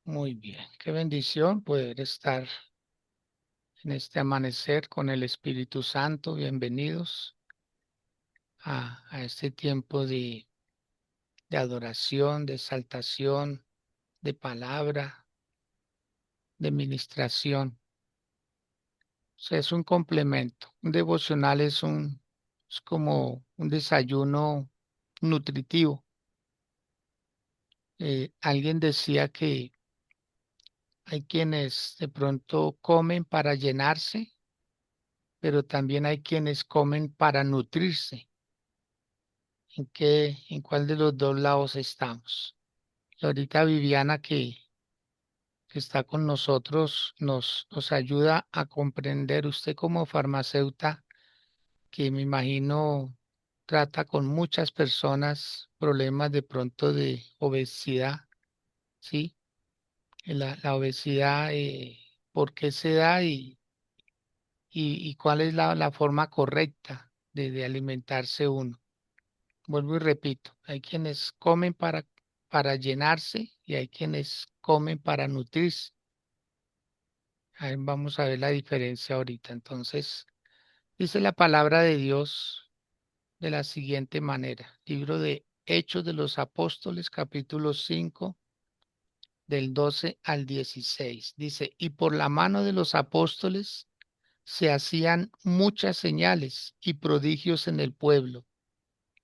Muy bien, qué bendición poder estar en este amanecer con el Espíritu Santo. Bienvenidos a este tiempo de adoración, de exaltación, de palabra, de ministración. O sea, es un complemento. Un devocional es como un desayuno nutritivo. Alguien decía que hay quienes de pronto comen para llenarse, pero también hay quienes comen para nutrirse. En cuál de los dos lados estamos? Y ahorita Viviana que está con nosotros nos ayuda a comprender usted como farmacéutica, que me imagino trata con muchas personas problemas de pronto de obesidad, ¿sí? La obesidad, ¿por qué se da y cuál es la forma correcta de alimentarse uno? Vuelvo y repito, hay quienes comen para llenarse y hay quienes comen para nutrirse. Ahí vamos a ver la diferencia ahorita. Entonces, dice la palabra de Dios de la siguiente manera. Libro de Hechos de los Apóstoles, capítulo 5, del 12 al 16. Dice, y por la mano de los apóstoles se hacían muchas señales y prodigios en el pueblo,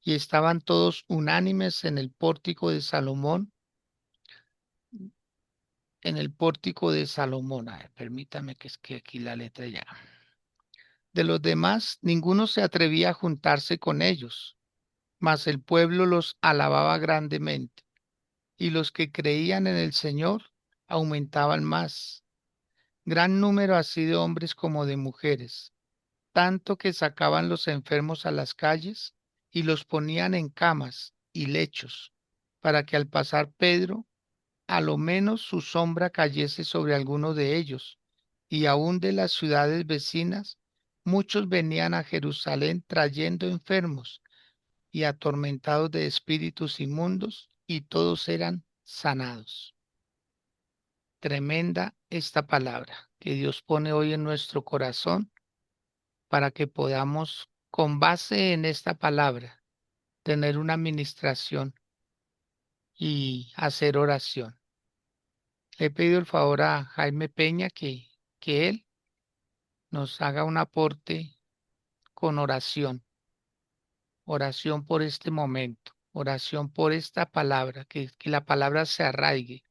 y estaban todos unánimes en el pórtico de Salomón, en el pórtico de Salomón. A ver, permítame que es que aquí la letra ya. De los demás, ninguno se atrevía a juntarse con ellos, mas el pueblo los alababa grandemente, y los que creían en el Señor aumentaban más. Gran número así de hombres como de mujeres, tanto que sacaban los enfermos a las calles y los ponían en camas y lechos, para que al pasar Pedro, a lo menos su sombra cayese sobre alguno de ellos. Y aun de las ciudades vecinas, muchos venían a Jerusalén trayendo enfermos y atormentados de espíritus inmundos, y todos eran sanados. Tremenda esta palabra que Dios pone hoy en nuestro corazón para que podamos, con base en esta palabra, tener una administración y hacer oración. Le he pedido el favor a Jaime Peña que él nos haga un aporte con oración, oración por este momento, oración por esta palabra, que la palabra se arraigue.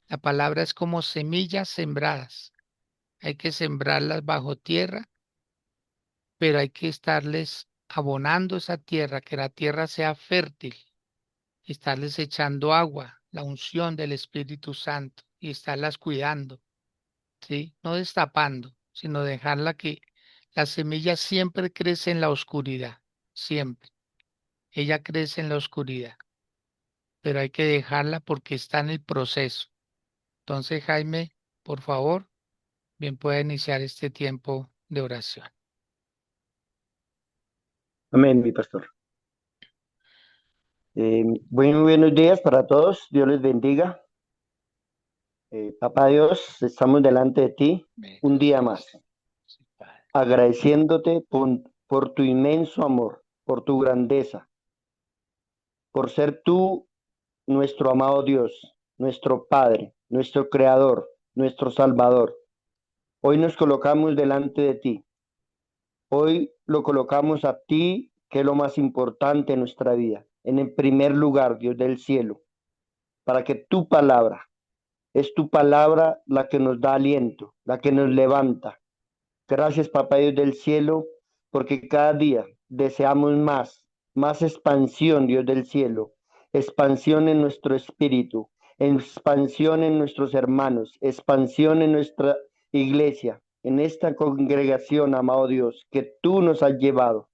La palabra es como semillas sembradas. Hay que sembrarlas bajo tierra, pero hay que estarles abonando esa tierra, que la tierra sea fértil, estarles echando agua, la unción del Espíritu Santo y estarlas cuidando, ¿sí? No destapando, sino dejarla que la semilla siempre crece en la oscuridad, siempre. Ella crece en la oscuridad, pero hay que dejarla porque está en el proceso. Entonces, Jaime, por favor, bien puede iniciar este tiempo de oración. Amén, mi pastor. Buenos días para todos. Dios les bendiga. Papá Dios, estamos delante de ti Amén, un gloria día a más, Dios. Sí, Padre. agradeciéndote por tu inmenso amor, por tu grandeza, por ser tú nuestro amado Dios, nuestro Padre, nuestro Creador, nuestro Salvador. Hoy nos colocamos delante de ti. Hoy lo colocamos a ti, que es lo más importante en nuestra vida, en el primer lugar, Dios del cielo, para que tu palabra. Es tu palabra la que nos da aliento, la que nos levanta. Gracias, Papá Dios del cielo, porque cada día deseamos más expansión, Dios del cielo, expansión en nuestro espíritu, expansión en nuestros hermanos, expansión en nuestra iglesia, en esta congregación, amado Dios, que tú nos has llevado.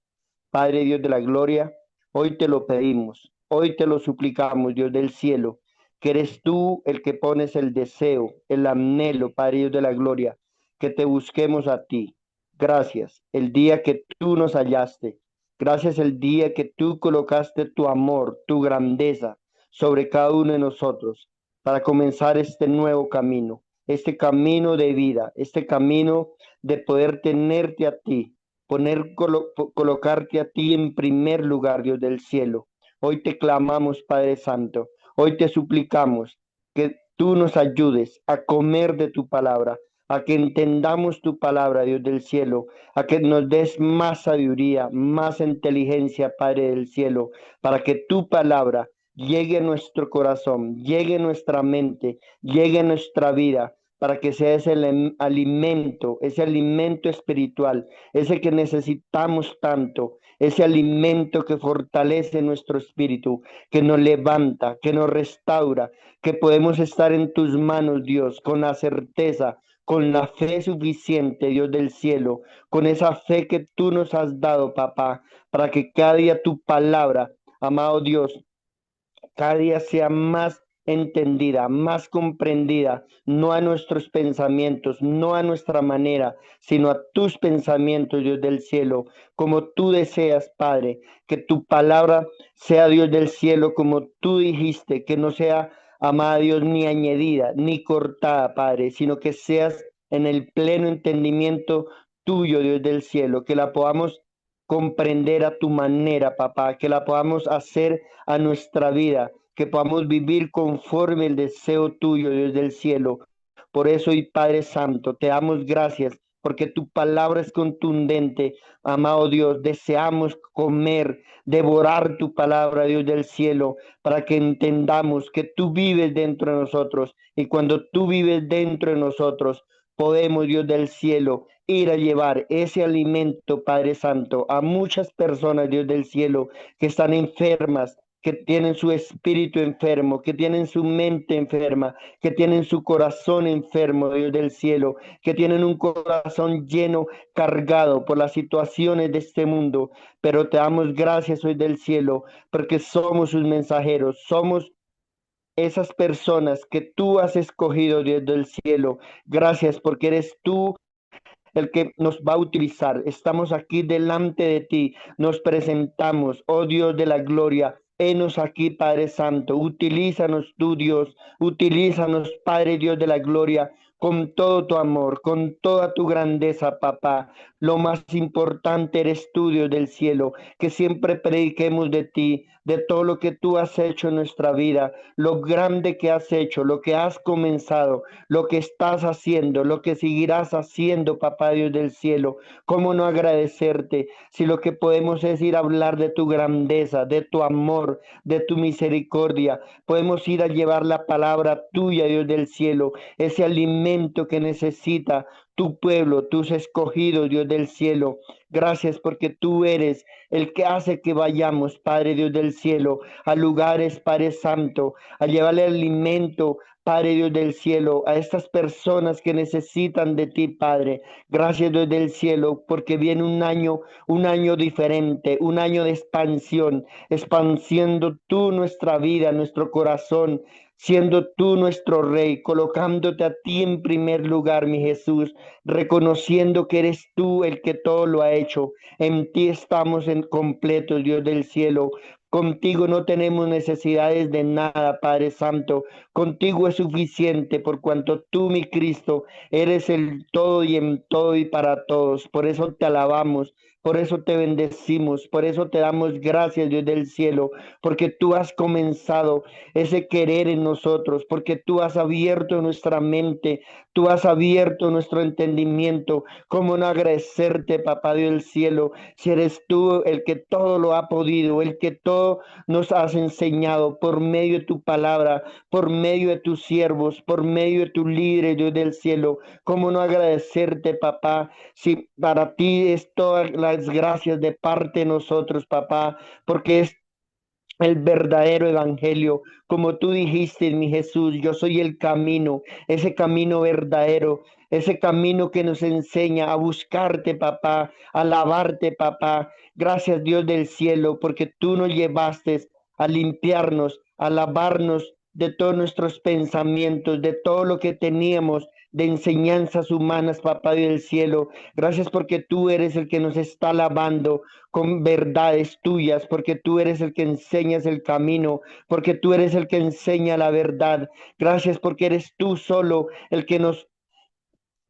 Padre Dios de la gloria, hoy te lo pedimos, hoy te lo suplicamos, Dios del cielo, que eres tú el que pones el deseo, el anhelo, Padre Dios de la gloria, que te busquemos a ti. Gracias, el día que tú nos hallaste. Gracias el día que tú colocaste tu amor, tu grandeza sobre cada uno de nosotros. para comenzar este nuevo camino, este camino de vida, este camino de poder tenerte a ti, colocarte a ti en primer lugar, Dios del cielo. Hoy te clamamos, Padre Santo, hoy te suplicamos que tú nos ayudes a comer de tu palabra, a que entendamos tu palabra, Dios del cielo, a que nos des más sabiduría, más inteligencia, Padre del cielo, para que tu palabra llegue a nuestro corazón, llegue a nuestra mente, llegue a nuestra vida, para que sea ese alimento espiritual, ese que necesitamos tanto, ese alimento que fortalece nuestro espíritu, que nos levanta, que nos restaura, que podemos estar en tus manos, Dios, con la certeza, con la fe suficiente, Dios del cielo, con esa fe que tú nos has dado, papá, para que cada día tu palabra, amado Dios, cada día sea más entendida, más comprendida, no a nuestros pensamientos, no a nuestra manera, sino a tus pensamientos, Dios del cielo, como tú deseas, Padre, que tu palabra sea, Dios del cielo, como tú dijiste, que no sea, amada Dios, ni añadida, ni cortada, Padre, sino que seas en el pleno entendimiento tuyo, Dios del cielo, que la podamos comprender a tu manera, papá, que la podamos hacer a nuestra vida, que podamos vivir conforme el deseo tuyo, Dios del cielo. Por eso, y Padre Santo, te damos gracias porque tu palabra es contundente, amado Dios. Deseamos comer, devorar tu palabra, Dios del cielo, para que entendamos que tú vives dentro de nosotros y cuando tú vives dentro de nosotros, podemos, Dios del cielo, ir a llevar ese alimento, Padre Santo, a muchas personas, Dios del cielo, que están enfermas, que tienen su espíritu enfermo, que tienen su mente enferma, que tienen su corazón enfermo, Dios del cielo, que tienen un corazón lleno, cargado por las situaciones de este mundo. Pero te damos gracias hoy del cielo, porque somos sus mensajeros, somos esas personas que tú has escogido, Dios del cielo. Gracias porque eres tú el que nos va a utilizar. Estamos aquí delante de ti, nos presentamos, oh Dios de la gloria. Henos aquí, Padre Santo, utilízanos tú, Dios, utilízanos, Padre Dios de la gloria, con todo tu amor, con toda tu grandeza, papá. Lo más importante eres tú, Dios del cielo, que siempre prediquemos de ti, de todo lo que tú has hecho en nuestra vida, lo grande que has hecho, lo que has comenzado, lo que estás haciendo, lo que seguirás haciendo, papá Dios del cielo. ¿Cómo no agradecerte si lo que podemos es ir a hablar de tu grandeza, de tu amor, de tu misericordia? Podemos ir a llevar la palabra tuya, Dios del cielo, ese alimento que necesita tu pueblo, tus escogidos, Dios del cielo. Gracias porque tú eres el que hace que vayamos, Padre Dios del cielo, a lugares, Padre Santo, a llevarle alimento, Padre Dios del cielo, a estas personas que necesitan de ti, Padre. Gracias, Dios del cielo, porque viene un año diferente, un año de expansión, expandiendo tú nuestra vida, nuestro corazón, siendo tú nuestro rey, colocándote a ti en primer lugar, mi Jesús, reconociendo que eres tú el que todo lo ha hecho. En ti estamos en completo, Dios del cielo. Contigo no tenemos necesidades de nada, Padre Santo. Contigo es suficiente por cuanto tú, mi Cristo, eres el todo y en todo y para todos. Por eso te alabamos, por eso te bendecimos, por eso te damos gracias, Dios del cielo, porque tú has comenzado ese querer en nosotros, porque tú has abierto nuestra mente, tú has abierto nuestro entendimiento. ¿Cómo no agradecerte, papá Dios del cielo, si eres tú el que todo lo ha podido, el que todo nos has enseñado por medio de tu palabra, por medio de tus siervos, por medio de tu líder, Dios del cielo? ¿Cómo no agradecerte, papá, si para ti es todas las gracias de parte de nosotros, papá, porque es el verdadero evangelio, como tú dijiste, mi Jesús, yo soy el camino, ese camino verdadero, ese camino que nos enseña a buscarte, papá, a alabarte, papá. Gracias, Dios del cielo, porque tú nos llevaste a limpiarnos, a lavarnos de todos nuestros pensamientos, de todo lo que teníamos de enseñanzas humanas, papá Dios del cielo. Gracias porque tú eres el que nos está lavando con verdades tuyas, porque tú eres el que enseñas el camino, porque tú eres el que enseña la verdad. Gracias porque eres tú solo el que nos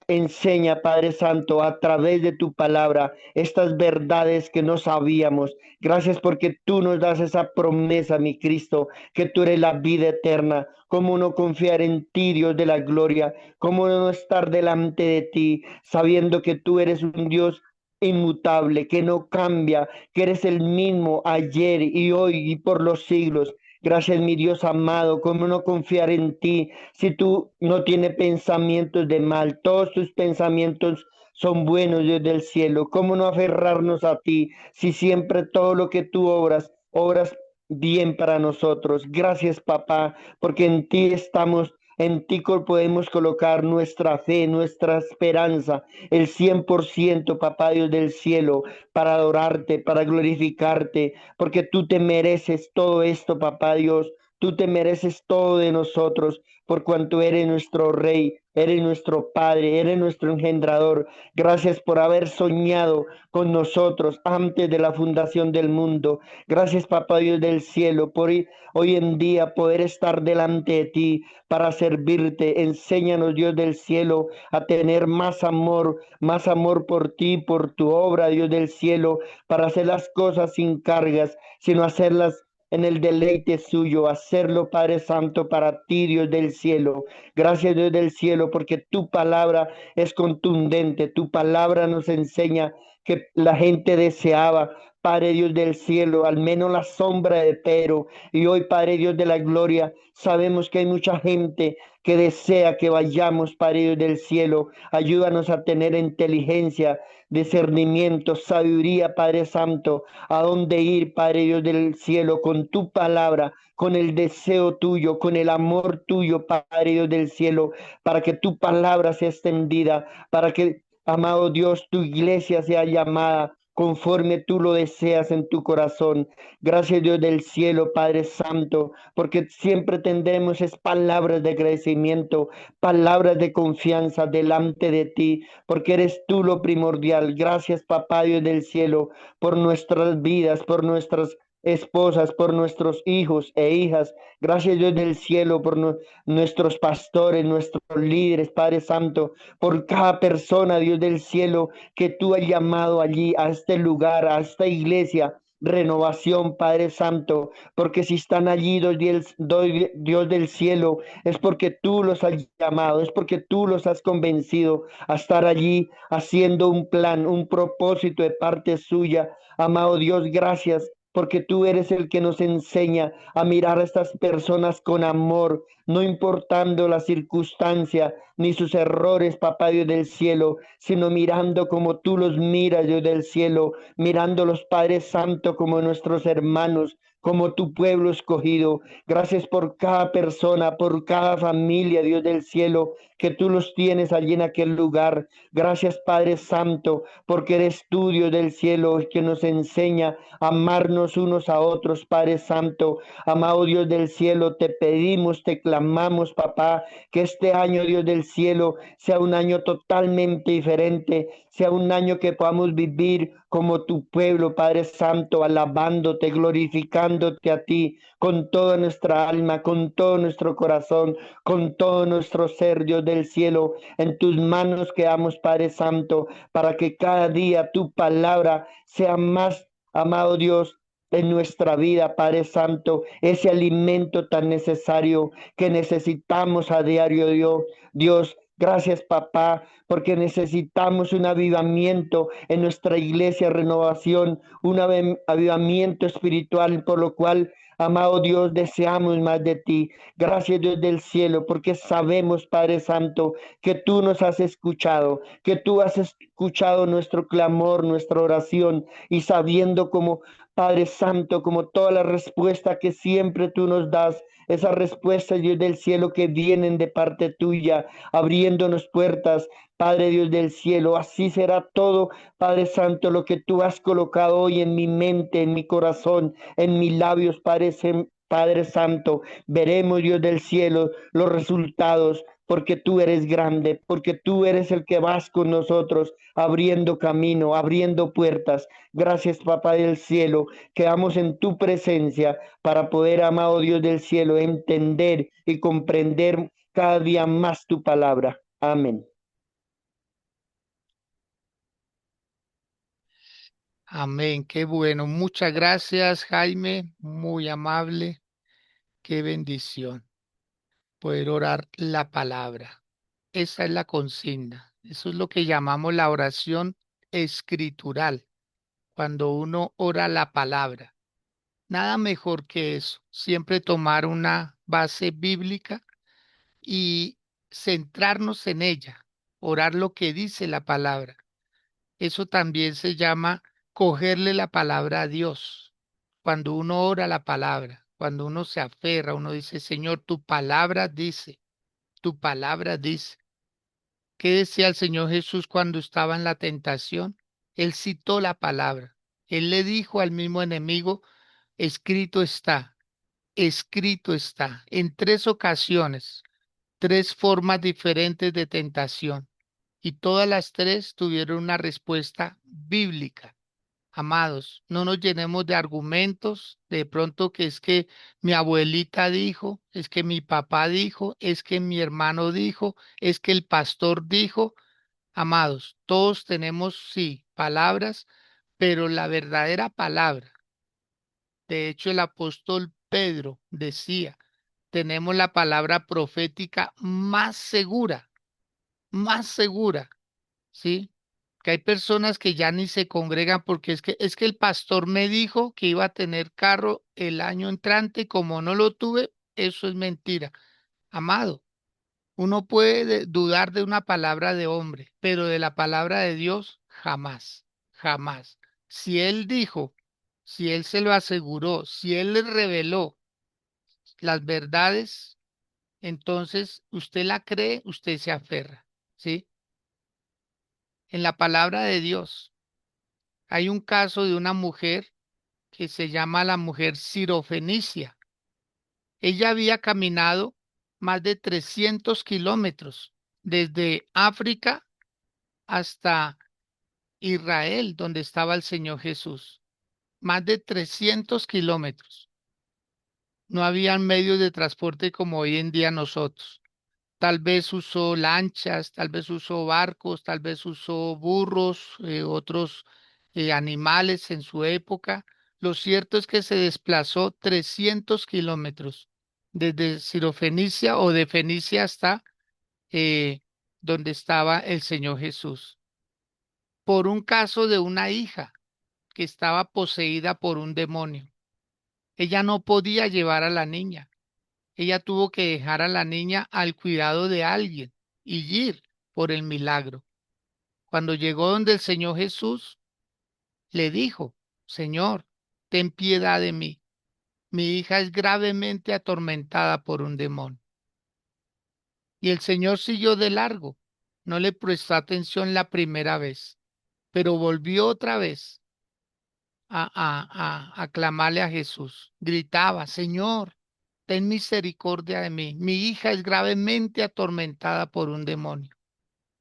enseña, Padre Santo, a través de tu palabra, estas verdades que no sabíamos. Gracias porque tú nos das esa promesa, mi Cristo, que tú eres la vida eterna. ¿Cómo no confiar en ti, Dios de la gloria? ¿Cómo no estar delante de ti, sabiendo que tú eres un Dios inmutable, que no cambia, que eres el mismo ayer y hoy y por los siglos? Gracias, mi Dios amado. ¿Cómo no confiar en ti si tú no tienes pensamientos de mal? Todos tus pensamientos son buenos, Dios del cielo. ¿Cómo no aferrarnos a ti si siempre todo lo que tú obras, obras bien para nosotros? Gracias, papá, porque en ti estamos. En ti podemos colocar nuestra fe, nuestra esperanza, el 100%, papá Dios del cielo, para adorarte, para glorificarte, porque tú te mereces todo esto, papá Dios. Tú te mereces todo de nosotros, por cuanto eres nuestro Rey, eres nuestro Padre, eres nuestro engendrador. Gracias por haber soñado con nosotros antes de la fundación del mundo. Gracias, papá Dios del cielo, por hoy en día poder estar delante de ti para servirte. Enséñanos, Dios del cielo, a tener más amor por ti, por tu obra, Dios del cielo, para hacer las cosas sin cargas, sino hacerlas en el deleite suyo, hacerlo, Padre Santo, para ti, Dios del cielo. Gracias, Dios del cielo, porque tu palabra es contundente, tu palabra nos enseña que la gente deseaba, Padre Dios del cielo, al menos la sombra de Pedro. Y hoy, Padre Dios de la gloria, sabemos que hay mucha gente que desea que vayamos, Padre Dios del cielo. Ayúdanos a tener inteligencia, discernimiento, sabiduría, Padre Santo, a dónde ir, Padre Dios del cielo, con tu palabra, con el deseo tuyo, con el amor tuyo, Padre Dios del cielo, para que tu palabra sea extendida, para que, amado Dios, tu iglesia sea llamada conforme tú lo deseas en tu corazón. Gracias, Dios del cielo, Padre Santo, porque siempre tendremos es palabras de agradecimiento, palabras de confianza delante de ti, porque eres tú lo primordial. Gracias, papá Dios del cielo, por nuestras vidas, por nuestras esposas, por nuestros hijos e hijas. Gracias, Dios del cielo, por nuestros pastores, nuestros líderes, Padre Santo, por cada persona, Dios del cielo, que tú has llamado allí, a este lugar, a esta iglesia. Renovación, Padre Santo, porque si están allí, Dios del cielo, es porque tú los has llamado, es porque tú los has convencido a estar allí haciendo un plan, un propósito de parte suya. Amado Dios, gracias porque tú eres el que nos enseña a mirar a estas personas con amor, no importando la circunstancia ni sus errores, papá Dios del cielo, sino mirando como tú los miras, Dios del cielo, mirando los Padres Santos como nuestros hermanos, como tu pueblo escogido. Gracias por cada persona, por cada familia, Dios del cielo, que tú los tienes allí en aquel lugar. Gracias, Padre Santo, porque eres tú, Dios del cielo, el que nos enseña a amarnos unos a otros, Padre Santo. Amado Dios del cielo, te pedimos, te clamamos, papá, que este año, Dios del cielo, sea un año totalmente diferente, sea un año que podamos vivir como tu pueblo, Padre Santo, alabándote, glorificándote a ti con toda nuestra alma, con todo nuestro corazón, con todo nuestro ser, Dios del cielo. En tus manos quedamos, Padre Santo, para que cada día tu palabra sea más, amado Dios, en nuestra vida, Padre Santo, ese alimento tan necesario que necesitamos a diario, Dios. Dios, gracias, papá, porque necesitamos un avivamiento en nuestra iglesia, renovación, un avivamiento espiritual, por lo cual, amado Dios, deseamos más de ti. Gracias, Dios del cielo, porque sabemos, Padre Santo, que tú nos has escuchado, que tú has escuchado nuestro clamor, nuestra oración, y sabiendo como Padre Santo, como toda la respuesta que siempre tú nos das, esas respuestas, Dios del cielo, que vienen de parte tuya, abriéndonos puertas, Padre Dios del cielo, así será todo, Padre Santo, lo que tú has colocado hoy en mi mente, en mi corazón, en mis labios, Padre Santo. Veremos, Dios del cielo, los resultados, porque tú eres grande, porque tú eres el que vas con nosotros, abriendo camino, abriendo puertas. Gracias, Papá del cielo, quedamos en tu presencia para poder, amado Dios del cielo, entender y comprender cada día más tu palabra. Amén. Amén. Qué bueno. Muchas gracias, Jaime. Muy amable. Qué bendición poder orar la palabra. Esa es la consigna. Eso es lo que llamamos la oración escritural, cuando uno ora la palabra. Nada mejor que eso. Siempre tomar una base bíblica y centrarnos en ella, orar lo que dice la palabra. Eso también se llama cogerle la palabra a Dios. Cuando uno ora la palabra, cuando uno se aferra, uno dice, Señor, tu palabra dice, tu palabra dice. ¿Qué decía el Señor Jesús cuando estaba en la tentación? Él citó la palabra. Él le dijo al mismo enemigo, escrito está, escrito está, en tres ocasiones, tres formas diferentes de tentación. Y todas las tres tuvieron una respuesta bíblica. Amados, no nos llenemos de argumentos, de pronto que es que mi abuelita dijo, es que mi papá dijo, es que mi hermano dijo, es que el pastor dijo. Amados, todos tenemos, sí, palabras, pero la verdadera palabra, de hecho el apóstol Pedro decía, tenemos la palabra profética más segura, ¿sí? Que hay personas que ya ni se congregan porque es que el pastor me dijo que iba a tener carro el año entrante y como no lo tuve, eso es mentira. Amado, uno puede dudar de una palabra de hombre, pero de la palabra de Dios jamás, jamás. Si él dijo, si él se lo aseguró, si él le reveló las verdades, entonces usted la cree, usted se aferra, ¿sí? En la palabra de Dios. Hay un caso de una mujer que se llama la mujer Sirofenicia. Ella había caminado más de 300 kilómetros desde África hasta Israel, donde estaba el Señor Jesús. Más de 300 kilómetros. No habían medios de transporte como hoy en día nosotros. Tal vez usó lanchas, tal vez usó barcos, tal vez usó burros, otros animales en su época. Lo cierto es que se desplazó 300 kilómetros desde Sirofenicia o de Fenicia hasta eh, donde estaba el Señor Jesús, por un caso de una hija que estaba poseída por un demonio. Ella no podía llevar a la niña. Ella tuvo que dejar a la niña al cuidado de alguien y ir por el milagro. Cuando llegó donde el Señor Jesús, le dijo, Señor, ten piedad de mí. Mi hija es gravemente atormentada por un demonio. Y el Señor siguió de largo. No le prestó atención la primera vez, pero volvió otra vez a clamarle a Jesús. Gritaba, Señor, ten misericordia de mí. Mi hija es gravemente atormentada por un demonio,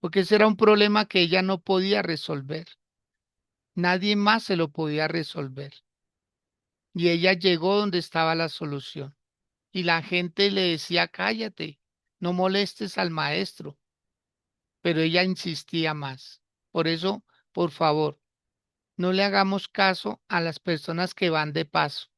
porque ese era un problema que ella no podía resolver. Nadie más se lo podía resolver. Y ella llegó donde estaba la solución. Y la gente le decía, cállate, no molestes al maestro. Pero ella insistía más. Por eso, por favor, no le hagamos caso a las personas que van de paso,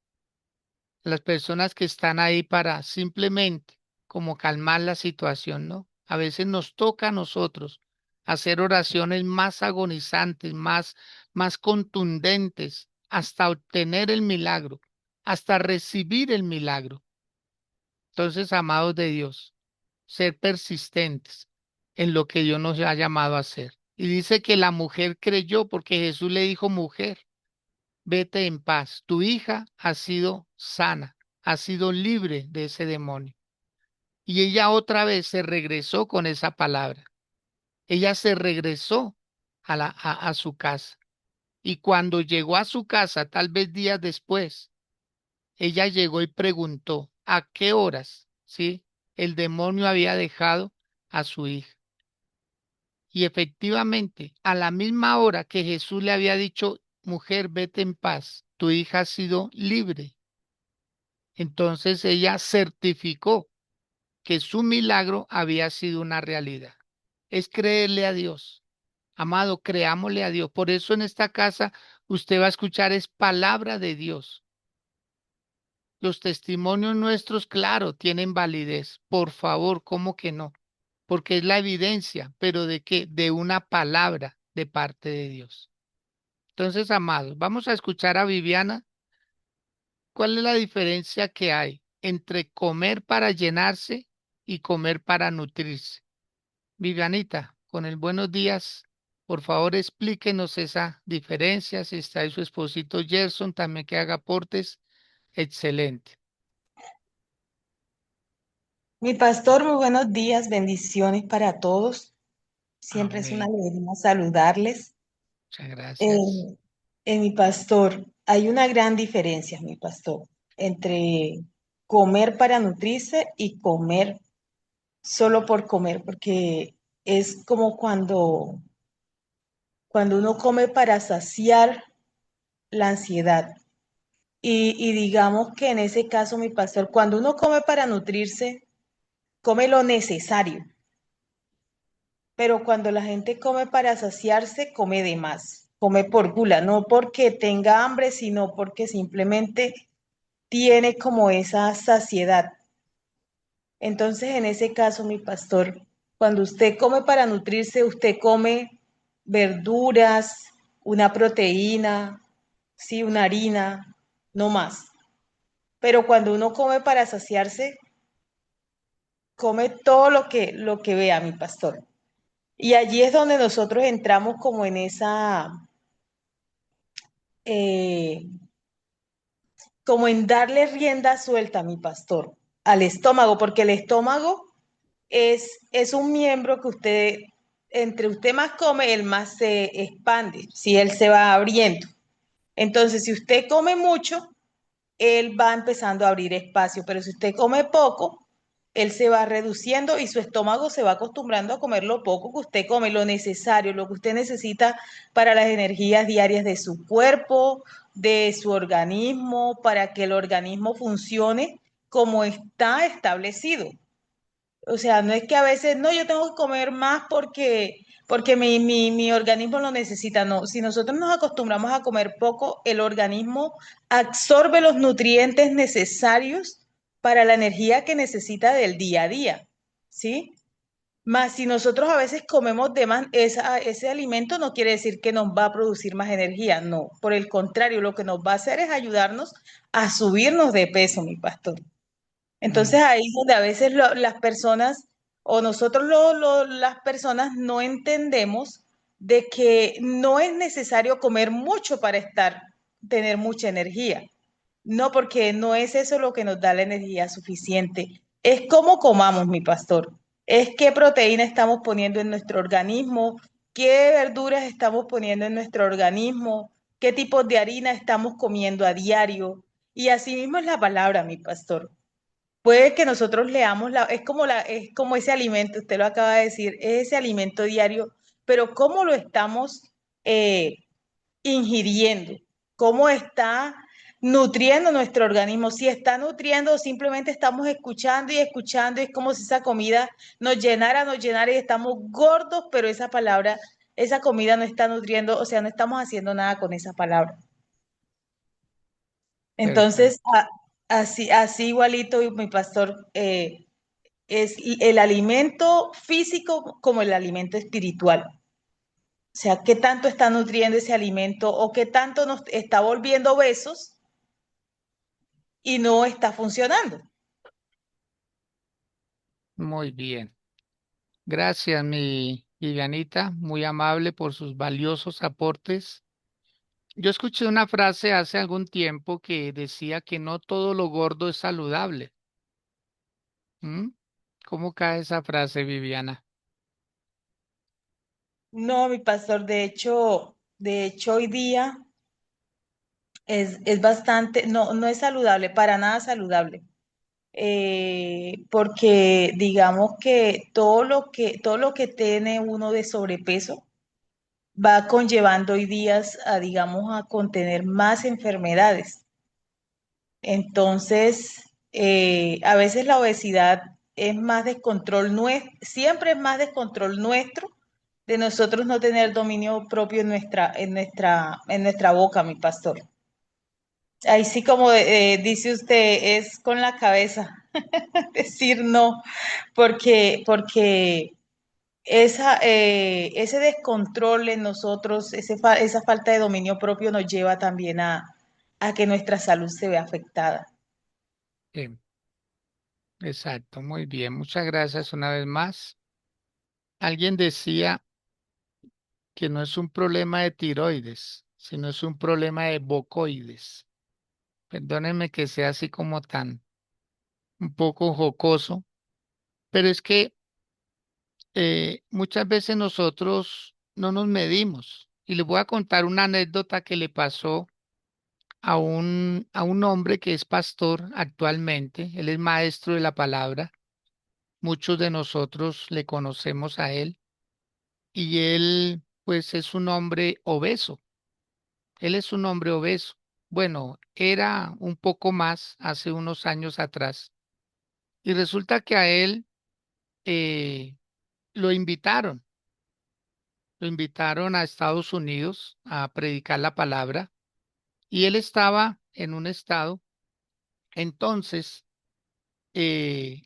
las personas que están ahí para simplemente como calmar la situación, ¿no? A veces nos toca a nosotros hacer oraciones más agonizantes, más contundentes, hasta obtener el milagro, hasta recibir el milagro. Entonces, amados de Dios, ser persistentes en lo que Dios nos ha llamado a hacer. Y dice que la mujer creyó porque Jesús le dijo, mujer, vete en paz, tu hija ha sido sana, ha sido libre de ese demonio. Y ella otra vez se regresó con esa palabra. Ella se regresó a su casa. Y cuando llegó a su casa, tal vez días después, ella llegó y preguntó a qué horas, ¿sí? El demonio había dejado a su hija. Y efectivamente, a la misma hora que Jesús le había dicho, mujer, vete en paz, tu hija ha sido libre. Entonces ella certificó que su milagro había sido una realidad. Es creerle a Dios. Amado, creámosle a Dios. Por eso en esta casa usted va a escuchar es palabra de Dios. Los testimonios nuestros, claro, tienen validez. Por favor, ¿cómo que no? Porque es la evidencia, pero ¿de qué? De una palabra de parte de Dios. Entonces, amados, vamos a escuchar a Viviana. ¿Cuál es la diferencia que hay entre comer para llenarse y comer para nutrirse? Vivianita, con el buenos días, por favor explíquenos esa diferencia. Si está ahí su esposito Gerson, también que haga aportes. Excelente. Mi pastor, muy buenos días, bendiciones para todos. Siempre es una Amén. alegría saludarles. Muchas gracias. En, mi pastor, hay una gran diferencia, mi pastor, entre comer para nutrirse y comer solo por comer, porque es como cuando uno come para saciar la ansiedad. Y digamos que en ese caso, mi pastor, cuando uno come para nutrirse, come lo necesario. Pero cuando la gente come para saciarse, come de más, come por gula, no porque tenga hambre, sino porque simplemente tiene como esa saciedad. Entonces, en ese caso, mi pastor, cuando usted come para nutrirse, usted come verduras, una proteína, sí, una harina, no más. Pero cuando uno come para saciarse, come todo lo que vea, mi pastor. Y allí es donde nosotros entramos como en eh, como en darle rienda suelta, mi pastor, al estómago, porque el estómago es un miembro que entre usted más come, él más se expande, si él se va abriendo. Entonces, si usted come mucho, él va empezando a abrir espacio, pero si usted come poco, él se va reduciendo y su estómago se va acostumbrando a comer lo poco que usted come, lo necesario, lo que usted necesita para las energías diarias de su cuerpo, de su organismo, para que el organismo funcione como está establecido. O sea, no es que a veces, no, yo tengo que comer más porque mi organismo lo necesita. No, si nosotros nos acostumbramos a comer poco, el organismo absorbe los nutrientes necesarios para la energía que necesita del día a día, ¿sí? Más si nosotros a veces comemos de más, ese alimento no quiere decir que nos va a producir más energía, no. Por el contrario, lo que nos va a hacer es ayudarnos a subirnos de peso, mi pastor. Mm, Entonces ahí es donde a veces las personas o nosotros las personas no entendemos de que no es necesario comer mucho para tener mucha energía. No, porque no es eso lo que nos da la energía suficiente. Es cómo comamos, mi pastor. Es qué proteína estamos poniendo en nuestro organismo, qué verduras estamos poniendo en nuestro organismo, qué tipos de harina estamos comiendo a diario. Y así mismo es la palabra, mi pastor. Puede que nosotros leamos es como ese alimento, usted lo acaba de decir, es ese alimento diario, pero cómo lo estamos eh, ingiriendo, cómo está nutriendo nuestro organismo, si está nutriendo o simplemente estamos escuchando y escuchando, y es como si esa comida nos llenara y estamos gordos, pero esa palabra, esa comida no está nutriendo, o sea, no estamos haciendo nada con esa palabra. Entonces, perfecto. así igualito, mi pastor, es el alimento físico como el alimento espiritual. O sea, qué tanto está nutriendo ese alimento o qué tanto nos está volviendo obesos y no está funcionando. Muy bien. Gracias, mi Vivianita, muy amable por sus valiosos aportes. Yo escuché una frase hace algún tiempo que decía que no todo lo gordo es saludable. ¿Mm? ¿Cómo cae esa frase, Viviana? No, mi pastor, de hecho hoy día es bastante, no, no es saludable, para nada saludable. porque digamos que todo lo que tiene uno de sobrepeso va conllevando hoy días a, digamos, a contener más enfermedades. Entonces, a veces la obesidad es más descontrol nuestro, siempre es más descontrol nuestro de nosotros no tener dominio propio en nuestra boca, mi pastor. Ahí sí, como dice usted, es con la cabeza decir no, porque ese descontrol en nosotros, esa falta de dominio propio nos lleva también a que nuestra salud se vea afectada. Exacto, muy bien. Muchas gracias una vez más. Alguien decía que no es un problema de tiroides, sino es un problema de bocoides. Perdónenme que sea así como tan un poco jocoso, pero es que muchas veces nosotros no nos medimos. Y les voy a contar una anécdota que le pasó a un hombre que es pastor actualmente. Él es maestro de la palabra. Muchos de nosotros le conocemos a él y él pues es un hombre obeso. Él es un hombre obeso. Bueno, era un poco más hace unos años atrás. Y resulta que a él eh, lo invitaron. Lo invitaron a Estados Unidos a predicar la palabra y él estaba en un estado. Entonces, eh,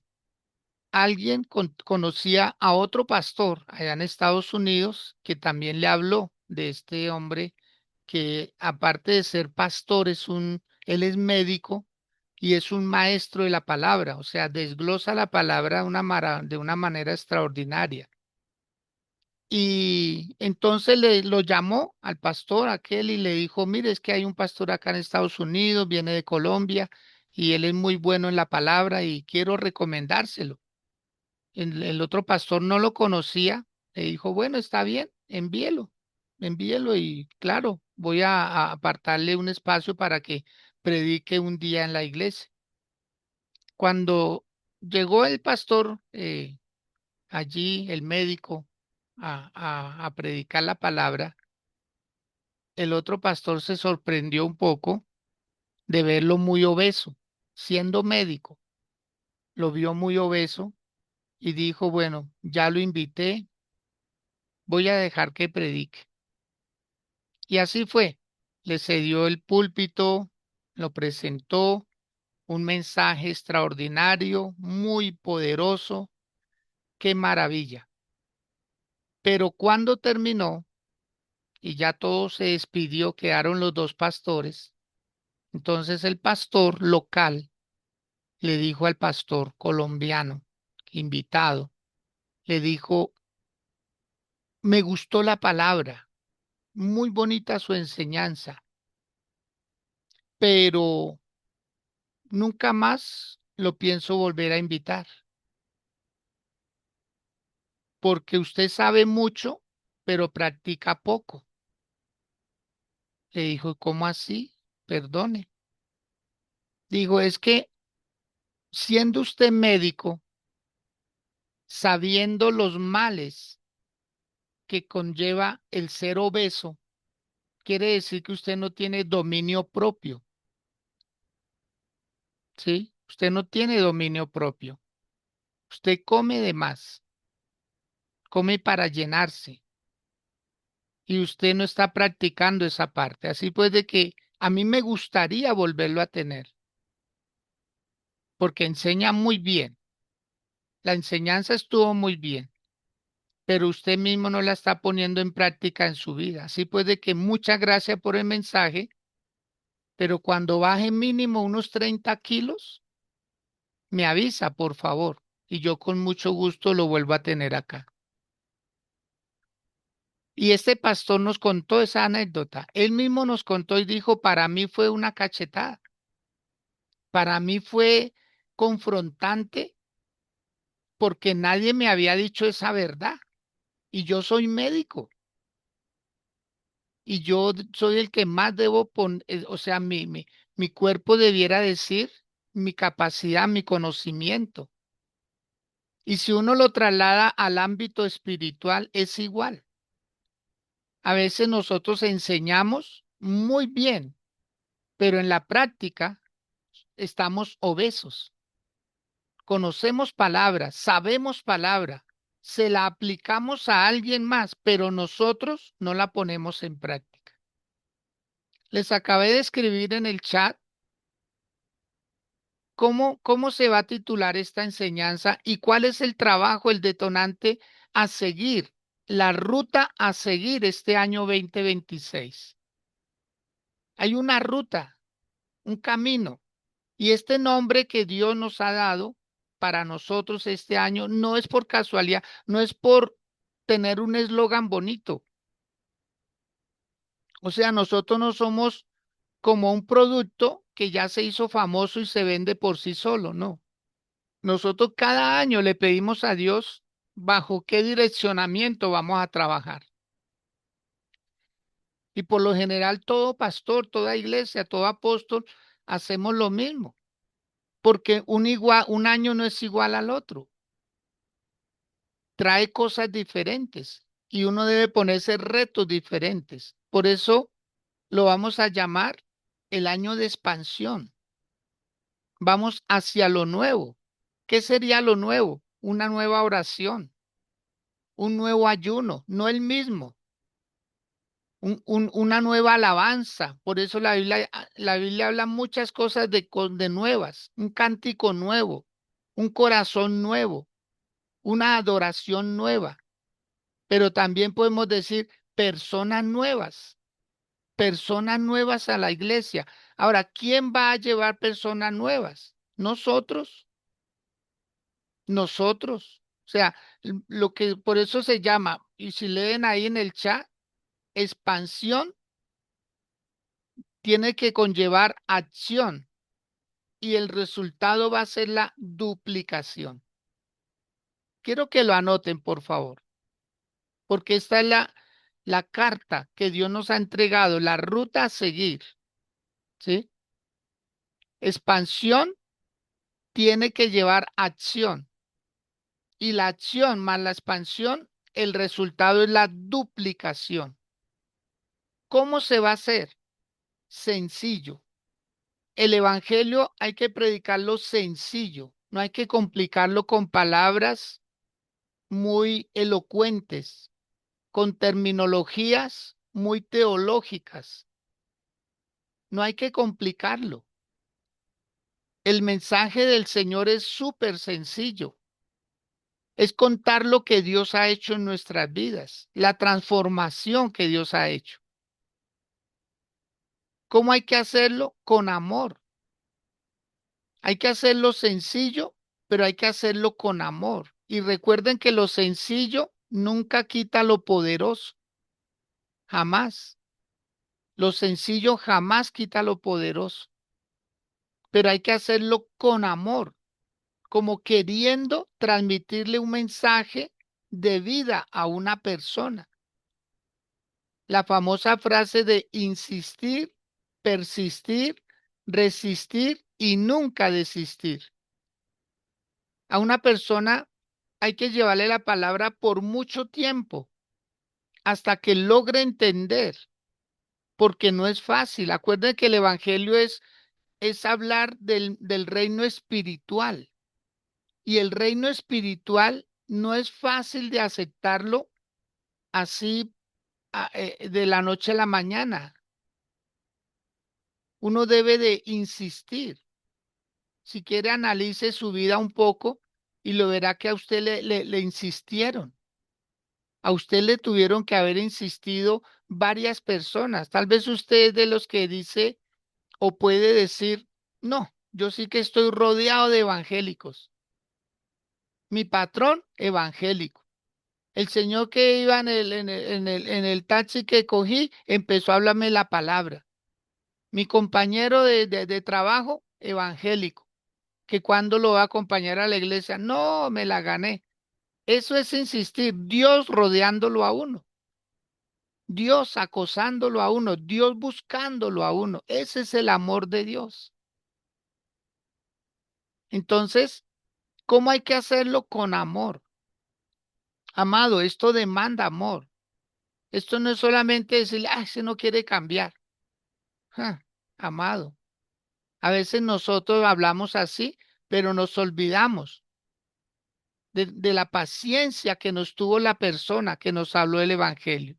alguien conocía a otro pastor allá en Estados Unidos que también le habló de este hombre que aparte de ser pastor él es médico y es un maestro de la palabra, o sea, desglosa la palabra de una manera extraordinaria. Y entonces lo llamó al pastor aquel y le dijo, mire, es que hay un pastor acá en Estados Unidos, viene de Colombia y él es muy bueno en la palabra y quiero recomendárselo. El otro pastor no lo conocía, le dijo, bueno, está bien, envíelo y claro, voy a apartarle un espacio para que predique un día en la iglesia. Cuando llegó el pastor allí, el médico, a predicar la palabra, el otro pastor se sorprendió un poco de verlo muy obeso, siendo médico, lo vio muy obeso y dijo, bueno, ya lo invité, voy a dejar que predique. Y así fue. Le cedió el púlpito, lo presentó, un mensaje extraordinario, muy poderoso, qué maravilla. Pero cuando terminó y ya todo se despidió, quedaron los dos pastores. Entonces el pastor local le dijo al pastor colombiano, invitado, le dijo, me gustó la palabra, muy bonita su enseñanza, pero nunca más lo pienso volver a invitar, porque usted sabe mucho, pero practica poco. Le dijo, ¿cómo así? Perdone. Dijo, es que siendo usted médico, sabiendo los males que conlleva el ser obeso, quiere decir que usted no tiene dominio propio, ¿sí? Usted no tiene dominio propio. Usted come de más, come para llenarse y usted no está practicando esa parte. Así pues de que a mí me gustaría volverlo a tener porque enseña muy bien. La enseñanza estuvo muy bien, pero usted mismo no la está poniendo en práctica en su vida. Así pues de que muchas gracias por el mensaje, pero cuando baje mínimo unos 30 kilos, me avisa, por favor, y yo con mucho gusto lo vuelvo a tener acá. Y este pastor nos contó esa anécdota. Él mismo nos contó y dijo, para mí fue una cachetada. Para mí fue confrontante porque nadie me había dicho esa verdad. Y yo soy médico. Y yo soy el que más debo poner, o sea, mi cuerpo debiera decir, mi capacidad, mi conocimiento. Y si uno lo traslada al ámbito espiritual, es igual. A veces nosotros enseñamos muy bien, pero en la práctica estamos obesos. Conocemos palabras, sabemos palabra, se la aplicamos a alguien más, pero nosotros no la ponemos en práctica. Les acabé de escribir en el chat cómo se va a titular esta enseñanza y cuál es el trabajo, el detonante a seguir, la ruta a seguir este año 2026. Hay una ruta, un camino, y este nombre que Dios nos ha dado para nosotros este año no es por casualidad, no es por tener un eslogan bonito. O sea, nosotros no somos como un producto que ya se hizo famoso y se vende por sí solo, no. Nosotros cada año le pedimos a Dios bajo qué direccionamiento vamos a trabajar. Y por lo general todo pastor, toda iglesia, todo apóstol, hacemos lo mismo, porque un año no es igual al otro. Trae cosas diferentes y uno debe ponerse retos diferentes. Por eso lo vamos a llamar el año de expansión. Vamos hacia lo nuevo. ¿Qué sería lo nuevo? Una nueva oración, un nuevo ayuno, no el mismo, una nueva alabanza. Por eso la Biblia habla muchas cosas de nuevas, un cántico nuevo, un corazón nuevo, una adoración nueva. Pero también podemos decir personas nuevas a la iglesia. Ahora, ¿quién va a llevar personas nuevas? Nosotros, nosotros. O sea, lo que por eso se llama, y si leen ahí en el chat, expansión tiene que conllevar acción y el resultado va a ser la duplicación. Quiero que lo anoten, por favor, porque esta es la carta que Dios nos ha entregado, la ruta a seguir, ¿sí? Expansión tiene que llevar acción y la acción más la expansión, el resultado es la duplicación. ¿Cómo se va a hacer? Sencillo. El evangelio hay que predicarlo sencillo, no hay que complicarlo con palabras muy elocuentes, con terminologías muy teológicas. No hay que complicarlo. El mensaje del Señor es súper sencillo. Es contar lo que Dios ha hecho en nuestras vidas, la transformación que Dios ha hecho. ¿Cómo hay que hacerlo? Con amor. Hay que hacerlo sencillo, pero hay que hacerlo con amor. Y recuerden que lo sencillo nunca quita lo poderoso. Jamás. Lo sencillo jamás quita lo poderoso. Pero hay que hacerlo con amor, como queriendo transmitirle un mensaje de vida a una persona. La famosa frase de insistir, persistir, resistir y nunca desistir. A una persona hay que llevarle la palabra por mucho tiempo hasta que logre entender, porque no es fácil. Acuérdense que el evangelio es hablar del reino espiritual y el reino espiritual no es fácil de aceptarlo así de la noche a la mañana. Uno debe de insistir. Si quiere, analice su vida un poco y lo verá que a usted le insistieron. A usted le tuvieron que haber insistido varias personas. Tal vez usted es de los que dice o puede decir, no, yo sí que estoy rodeado de evangélicos. Mi patrón, evangélico. El señor que iba en el taxi que cogí, empezó a hablarme la palabra. Mi compañero de trabajo, evangélico, que cuando lo va a acompañar a la iglesia, no, me la gané. Eso es insistir, Dios rodeándolo a uno, Dios acosándolo a uno, Dios buscándolo a uno. Ese es el amor de Dios. Entonces, ¿cómo hay que hacerlo? Con amor. Amado, esto demanda amor. Esto no es solamente decirle, ah, ese no quiere cambiar. Ja, amado, a veces nosotros hablamos así, pero nos olvidamos de la paciencia que nos tuvo la persona que nos habló el Evangelio.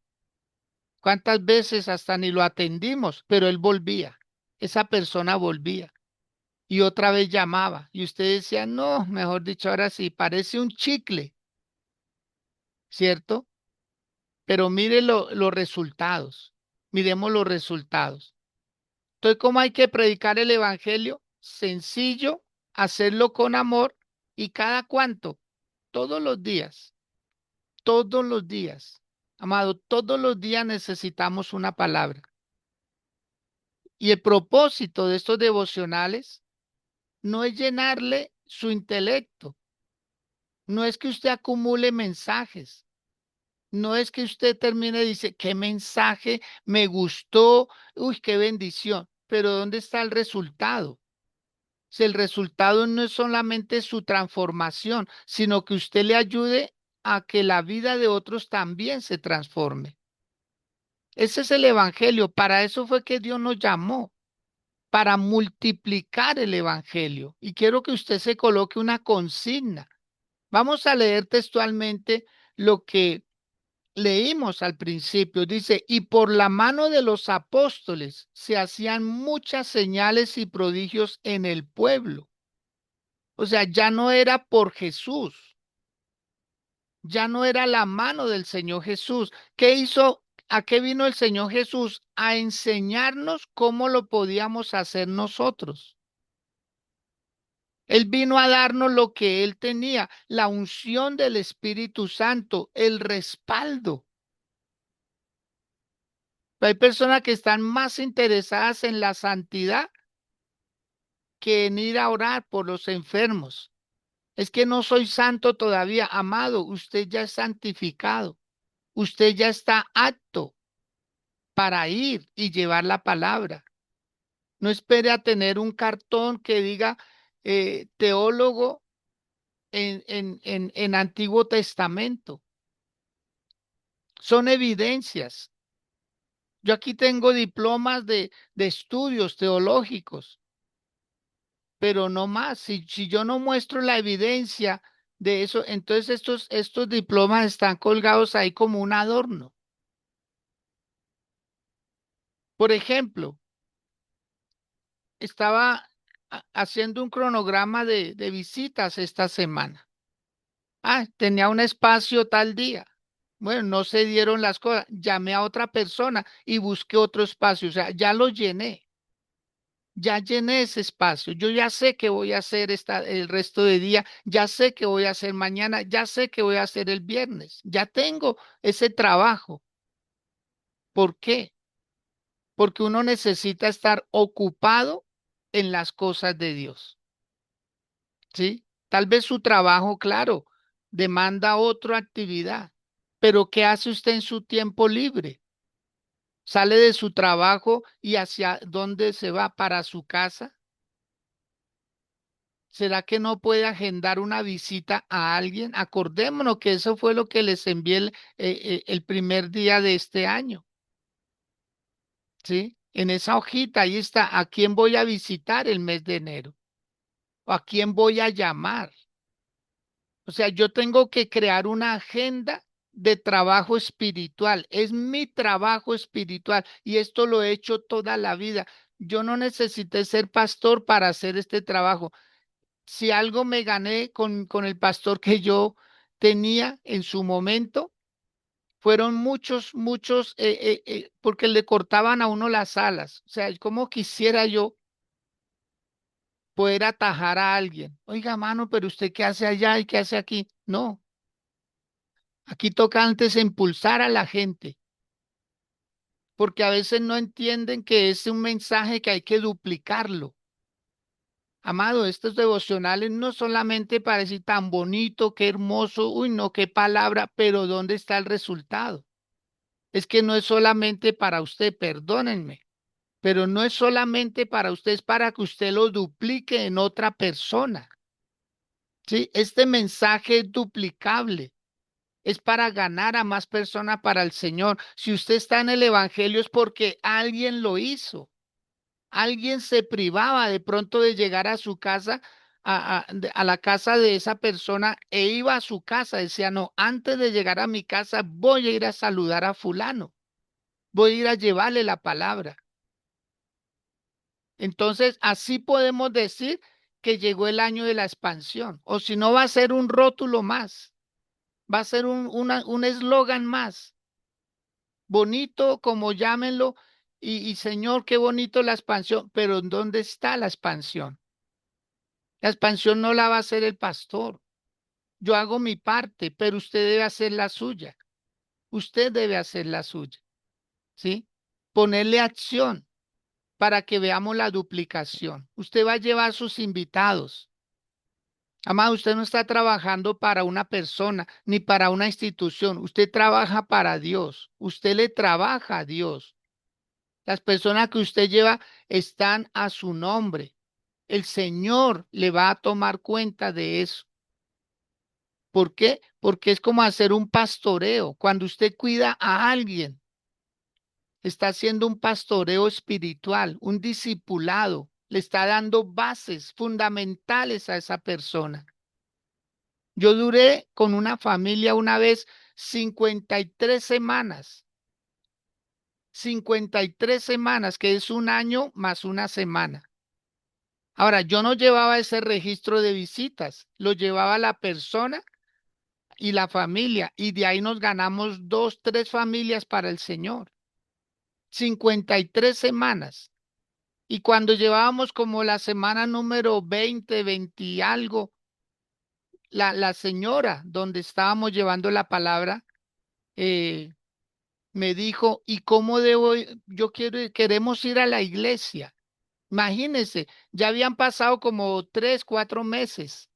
¿Cuántas veces hasta ni lo atendimos, pero él volvía? Esa persona volvía y otra vez llamaba y usted decía, no, mejor dicho, ahora sí, parece un chicle, ¿cierto? Pero mire los resultados, miremos los resultados. Entonces, ¿cómo hay que predicar el Evangelio? Sencillo, hacerlo con amor y cada cuánto, todos los días, todos los días. Amado, todos los días necesitamos una palabra. Y el propósito de estos devocionales no es llenarle su intelecto, no es que usted acumule mensajes, no es que usted termine y dice, qué mensaje me gustó, uy, qué bendición, pero ¿dónde está el resultado? Si el resultado no es solamente su transformación, sino que usted le ayude a que la vida de otros también se transforme. Ese es el evangelio. Para eso fue que Dios nos llamó, para multiplicar el evangelio. Y quiero que usted se coloque una consigna. Vamos a leer textualmente lo que leímos al principio. Dice, y por la mano de los apóstoles se hacían muchas señales y prodigios en el pueblo. O sea, ya no era por Jesús, ya no era la mano del Señor Jesús. ¿Qué hizo? ¿A qué vino el Señor Jesús? A enseñarnos cómo lo podíamos hacer nosotros. Él vino a darnos lo que él tenía, la unción del Espíritu Santo, el respaldo. Hay personas que están más interesadas en la santidad que en ir a orar por los enfermos. Es que no soy santo todavía, amado, usted ya es santificado. Usted ya está apto para ir y llevar la palabra. No espere a tener un cartón que diga teólogo en Antiguo Testamento. Son evidencias. Yo aquí tengo diplomas de estudios teológicos, pero no más. Si yo no muestro la evidencia de eso, entonces estos diplomas están colgados ahí como un adorno. Por ejemplo, estaba haciendo un cronograma de visitas esta semana. Ah, tenía un espacio tal día. Bueno, no se dieron las cosas. Llamé a otra persona y busqué otro espacio. O sea, ya lo llené. Ya llené ese espacio. Yo ya sé que voy a hacer el resto de día. Ya sé que voy a hacer mañana. Ya sé que voy a hacer el viernes. Ya tengo ese trabajo. ¿Por qué? Porque uno necesita estar ocupado en las cosas de Dios. ¿Sí? Tal vez su trabajo, claro, demanda otra actividad, pero ¿qué hace usted en su tiempo libre? ¿Sale de su trabajo y hacia dónde se va? ¿Para su casa? ¿Será que no puede agendar una visita a alguien? Acordémonos que eso fue lo que les envié el primer día de este año, ¿sí? En esa hojita, ahí está, ¿a quién voy a visitar el mes de enero? ¿O a quién voy a llamar? O sea, yo tengo que crear una agenda de trabajo espiritual. Es mi trabajo espiritual y esto lo he hecho toda la vida. Yo no necesité ser pastor para hacer este trabajo. Si algo me gané con el pastor que yo tenía en su momento, fueron muchos, porque le cortaban a uno las alas. O sea, como quisiera yo poder atajar a alguien. Oiga, mano, pero usted qué hace allá y qué hace aquí. No. Aquí toca antes impulsar a la gente, porque a veces no entienden que es un mensaje que hay que duplicarlo. Amado, estos devocionales no solamente parece tan bonito, qué hermoso, uy, no, qué palabra, pero ¿dónde está el resultado? Es que no es solamente para usted, perdónenme, pero no es solamente para usted, es para que usted lo duplique en otra persona. ¿sí? Este mensaje es duplicable. Es para ganar a más personas para el Señor. Si usted está en el Evangelio es porque alguien lo hizo. Alguien se privaba de pronto de llegar a su casa, a la casa de esa persona e iba a su casa. Decía, no, antes de llegar a mi casa voy a ir a saludar a fulano. Voy a ir a llevarle la palabra. Entonces, así podemos decir que llegó el año de la expansión. O si no, va a ser un rótulo más. Va a ser un eslogan más. Bonito, como llámenlo, y Señor, qué bonito la expansión, pero ¿en dónde está la expansión? La expansión no la va a hacer el pastor. Yo hago mi parte, pero usted debe hacer la suya. Usted debe hacer la suya, ¿sí? Ponerle acción para que veamos la duplicación. Usted va a llevar sus invitados. Amado, usted no está trabajando para una persona ni para una institución. Usted trabaja para Dios. Usted le trabaja a Dios. Las personas que usted lleva están a su nombre. El Señor le va a tomar cuenta de eso. ¿Por qué? Porque es como hacer un pastoreo. Cuando usted cuida a alguien, está haciendo un pastoreo espiritual, un discipulado. Le está dando bases fundamentales a esa persona. Yo duré con una familia una vez 53 semanas. 53 semanas, que es un año más una semana. Ahora, yo no llevaba ese registro de visitas, lo llevaba la persona y la familia, y de ahí nos ganamos dos, tres familias para el Señor. 53 semanas. Y cuando llevábamos como la semana número 20, 20 y algo, la señora donde estábamos llevando la palabra, eh, me dijo, ¿y cómo debo? Queremos ir a la iglesia. Imagínense, ya habían pasado como 3, 4 meses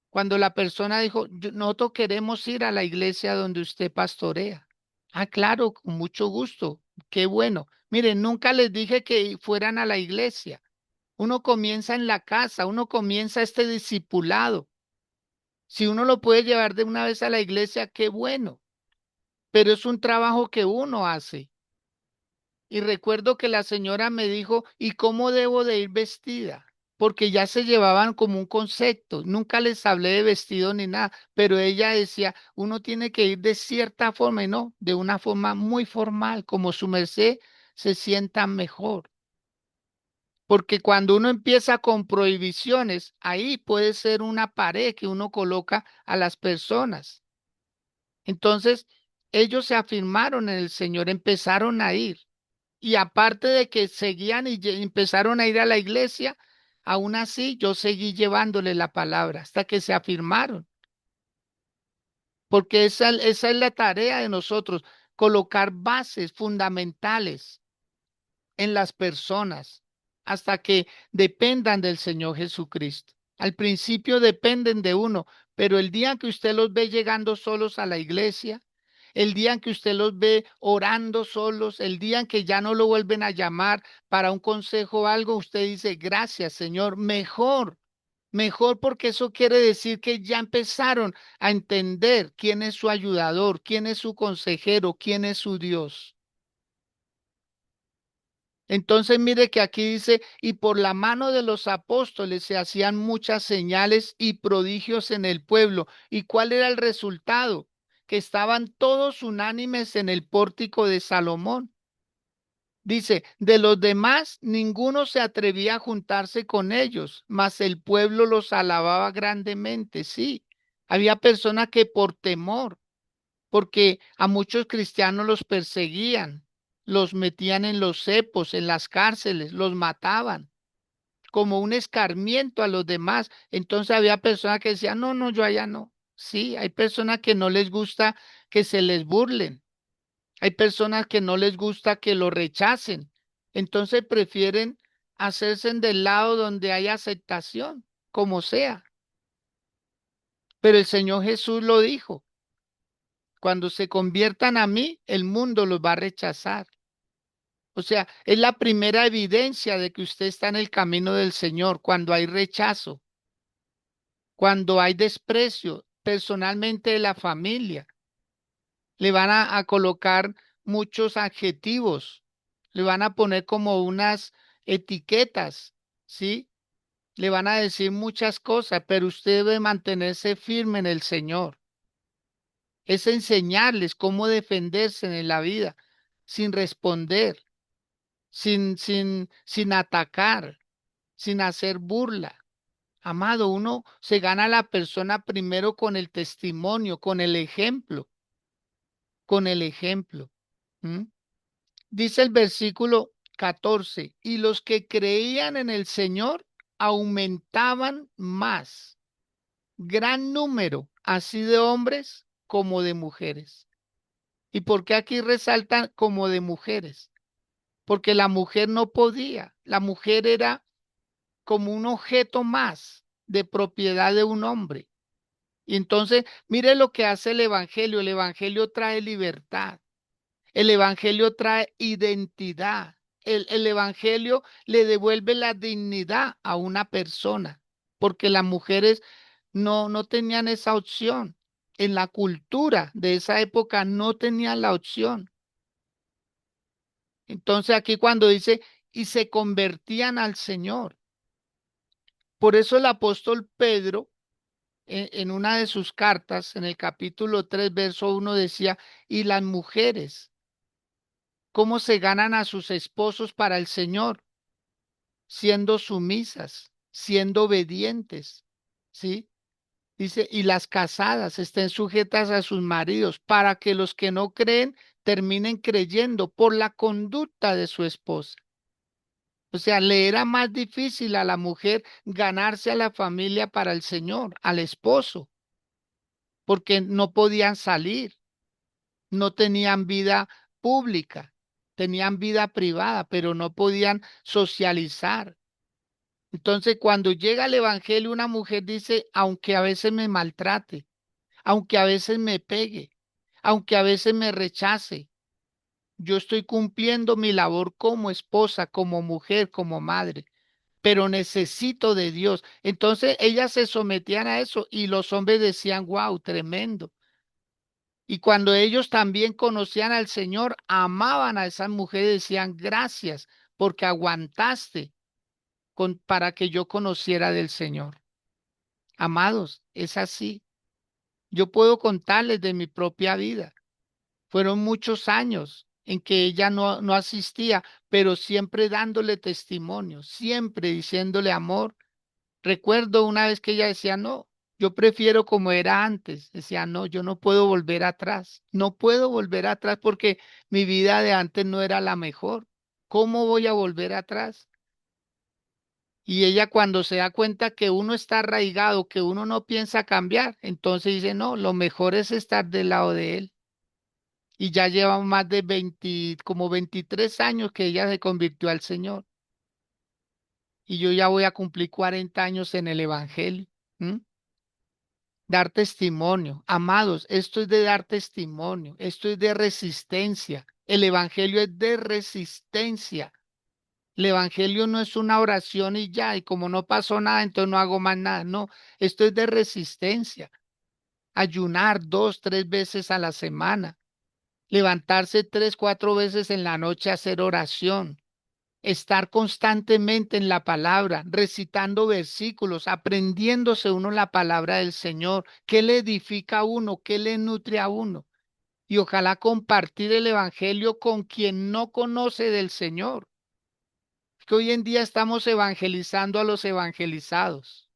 cuando la persona dijo, nosotros queremos ir a la iglesia donde usted pastorea. Ah, claro, con mucho gusto. Qué bueno. Miren, nunca les dije que fueran a la iglesia. Uno comienza en la casa, uno comienza este discipulado. Si uno lo puede llevar de una vez a la iglesia, qué bueno. Pero es un trabajo que uno hace. Y recuerdo que la señora me dijo, ¿y cómo debo de ir vestida? Porque ya se llevaban como un concepto. Nunca les hablé de vestido ni nada, pero ella decía, uno tiene que ir de cierta forma y no, de una forma muy formal, como su merced se sienta mejor. Porque cuando uno empieza con prohibiciones, ahí puede ser una pared que uno coloca a las personas. Entonces, ellos se afirmaron en el Señor, empezaron a ir. Y aparte de que seguían y empezaron a ir a la iglesia, aún así yo seguí llevándole la palabra hasta que se afirmaron, porque esa es la tarea de nosotros, colocar bases fundamentales en las personas hasta que dependan del Señor Jesucristo. Al principio dependen de uno, pero el día que usted los ve llegando solos a la iglesia, el día en que usted los ve orando solos, el día en que ya no lo vuelven a llamar para un consejo o algo, usted dice, gracias, Señor, mejor. Mejor porque eso quiere decir que ya empezaron a entender quién es su ayudador, quién es su consejero, quién es su Dios. Entonces mire que aquí dice, y por la mano de los apóstoles se hacían muchas señales y prodigios en el pueblo. ¿Y cuál era el resultado? Que estaban todos unánimes en el pórtico de Salomón. Dice, de los demás ninguno se atrevía a juntarse con ellos, mas el pueblo los alababa grandemente. Sí, había personas que por temor, porque a muchos cristianos los perseguían, los metían en los cepos, en las cárceles, los mataban como un escarmiento a los demás. Entonces había personas que decían, no, no, yo allá no. Sí, hay personas que no les gusta que se les burlen. Hay personas que no les gusta que lo rechacen. Entonces prefieren hacerse del lado donde hay aceptación, como sea. Pero el Señor Jesús lo dijo. Cuando se conviertan a mí, el mundo los va a rechazar. O sea, es la primera evidencia de que usted está en el camino del Señor, cuando hay rechazo. cuando hay desprecio personalmente de la familia, le van a colocar muchos adjetivos, le van a poner como unas etiquetas, ¿sí? Le van a decir muchas cosas, pero usted debe mantenerse firme en el Señor. Es enseñarles cómo defenderse en la vida sin responder, sin atacar, sin hacer burla. Amado, uno se gana a la persona primero con el testimonio, con el ejemplo, con el ejemplo. ¿Mm? Dice el versículo 14, y los que creían en el Señor aumentaban más, gran número, así de hombres como de mujeres. ¿Y por qué aquí resaltan como de mujeres? Porque la mujer no podía, la mujer era como un objeto más de propiedad de un hombre. Y entonces, mire lo que hace el Evangelio trae libertad. El Evangelio trae identidad. El Evangelio le devuelve la dignidad a una persona, porque las mujeres no tenían esa opción. En la cultura de esa época no tenían la opción. Entonces aquí cuando dice, y se convertían al Señor. Por eso el apóstol Pedro, en una de sus cartas, en el capítulo 3 verso 1 decía, y las mujeres cómo se ganan a sus esposos para el Señor, siendo sumisas, siendo obedientes, ¿sí? Dice, y las casadas estén sujetas a sus maridos para que los que no creen terminen creyendo por la conducta de su esposa. O sea, le era más difícil a la mujer ganarse a la familia para el Señor, al esposo, porque no podían salir, no tenían vida pública, tenían vida privada, pero no podían socializar. Entonces, cuando llega el evangelio, una mujer dice, aunque a veces me maltrate, aunque a veces me pegue, aunque a veces me rechace, yo estoy cumpliendo mi labor como esposa, como mujer, como madre, pero necesito de Dios. Entonces, ellas se sometían a eso y los hombres decían, wow, tremendo. Y cuando ellos también conocían al Señor, amaban a esas mujeres, decían gracias porque aguantaste para que yo conociera del Señor. Amados, es así. Yo puedo contarles de mi propia vida. Fueron muchos años en que ella no asistía, pero siempre dándole testimonio, siempre diciéndole amor. Recuerdo una vez que ella decía, no, yo prefiero como era antes. Decía, no, yo no puedo volver atrás. No puedo volver atrás porque mi vida de antes no era la mejor. ¿Cómo voy a volver atrás? Y ella cuando se da cuenta que uno está arraigado, que uno no piensa cambiar, entonces dice, no, lo mejor es estar del lado de él. Y ya lleva más de 20, como 23 años que ella se convirtió al Señor. Y yo ya voy a cumplir 40 años en el Evangelio. ¿M? Dar testimonio. Amados, esto es de dar testimonio, esto es de resistencia. El Evangelio es de resistencia. El Evangelio no es una oración y ya, y como no pasó nada, entonces no hago más nada. No, esto es de resistencia. Ayunar 2, 3 veces a la semana. Levantarse 3, 4 veces en la noche a hacer oración. Estar constantemente en la palabra, recitando versículos, aprendiéndose uno la palabra del Señor, qué le edifica a uno, qué le nutre a uno. Y ojalá compartir el Evangelio con quien no conoce del Señor. Que hoy en día estamos evangelizando a los evangelizados.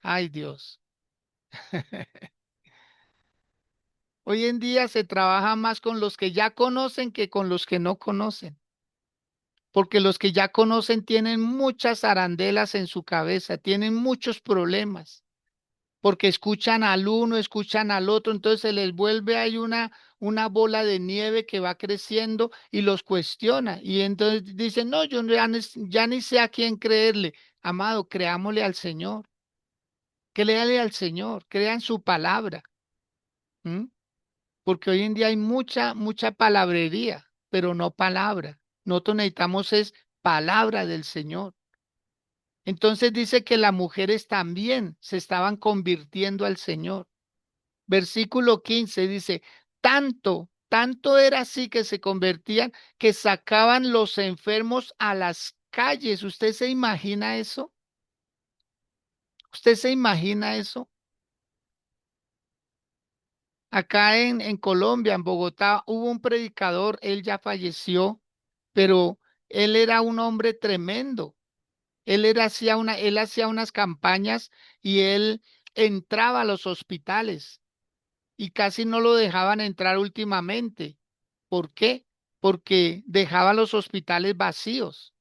Ay Dios. Hoy en día se trabaja más con los que ya conocen que con los que no conocen. Porque los que ya conocen tienen muchas arandelas en su cabeza, tienen muchos problemas, porque escuchan al uno, escuchan al otro, entonces se les vuelve ahí una bola de nieve que va creciendo y los cuestiona. Y entonces dicen, no, yo ya ni sé a quién creerle. Amado, creámosle al Señor, créale al Señor, crea en su palabra. ¿M? Porque hoy en día hay mucha palabrería, pero no palabra. Nosotros necesitamos es palabra del Señor. Entonces dice que las mujeres también se estaban convirtiendo al Señor. Versículo 15 dice, tanto era así que se convertían que sacaban los enfermos a las calles. ¿Usted se imagina eso? ¿Usted se imagina eso? Acá en Colombia, en Bogotá, hubo un predicador, él ya falleció, pero él era un hombre tremendo. Él hacía unas campañas y él entraba a los hospitales y casi no lo dejaban entrar últimamente. ¿Por qué? Porque dejaba los hospitales vacíos.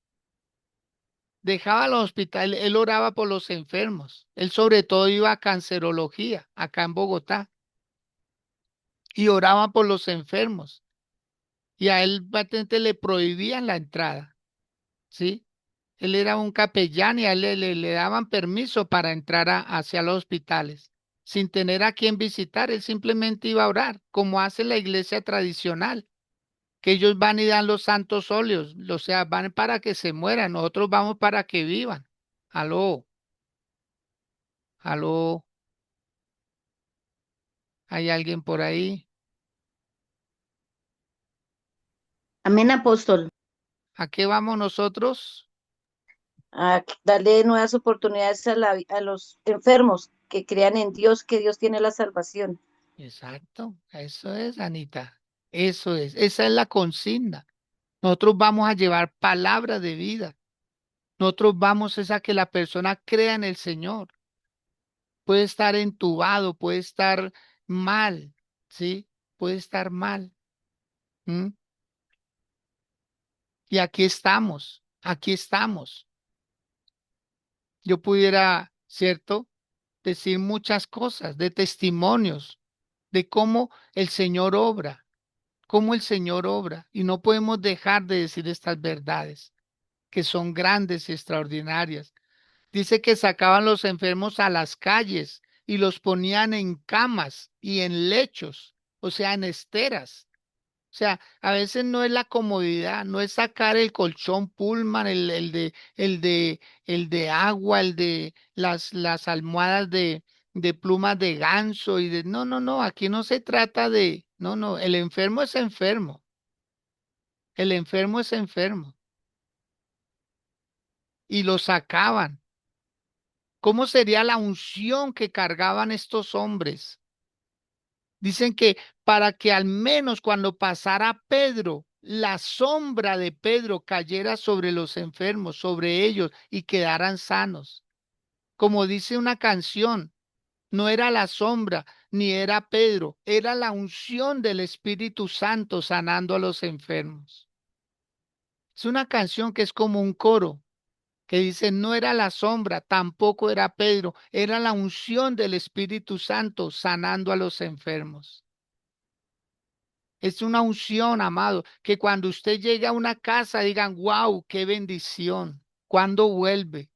Dejaba los hospitales, él oraba por los enfermos. Él sobre todo iba a cancerología acá en Bogotá y oraba por los enfermos. Y a él patente le prohibían la entrada, ¿sí? Él era un capellán y a él le daban permiso para entrar hacia los hospitales. Sin tener a quien visitar, él simplemente iba a orar, como hace la iglesia tradicional, que ellos van y dan los santos óleos, o sea, van para que se mueran, nosotros vamos para que vivan. Aló, aló, ¿hay alguien por ahí? Amén, apóstol. ¿A qué vamos nosotros? A darle nuevas oportunidades a los enfermos que crean en Dios, que Dios tiene la salvación. Exacto, eso es, Anita, eso es, esa es la consigna. Nosotros vamos a llevar palabra de vida. Nosotros vamos es a que la persona crea en el Señor. Puede estar entubado, puede estar mal, ¿sí? Puede estar mal. ¿M? Y aquí estamos, aquí estamos. Yo pudiera, ¿cierto? Decir muchas cosas, de testimonios, de cómo el Señor obra, cómo el Señor obra. Y no podemos dejar de decir estas verdades, que son grandes y extraordinarias. Dice que sacaban los enfermos a las calles y los ponían en camas y en lechos, o sea, en esteras. O sea, a veces no es la comodidad, no es sacar el colchón Pullman, el de agua, el de las almohadas de plumas de ganso y de, no, no, no, aquí no se trata de, no, no, el enfermo es enfermo, el enfermo es enfermo y lo sacaban. ¿Cómo sería la unción que cargaban estos hombres? Dicen que para que al menos cuando pasara Pedro, la sombra de Pedro cayera sobre los enfermos, sobre ellos y quedaran sanos. Como dice una canción, no era la sombra ni era Pedro, era la unción del Espíritu Santo sanando a los enfermos. Es una canción que es como un coro que dice, no era la sombra, tampoco era Pedro, era la unción del Espíritu Santo sanando a los enfermos. Es una unción, amado, que cuando usted llegue a una casa digan, wow, qué bendición, ¿cuándo vuelve?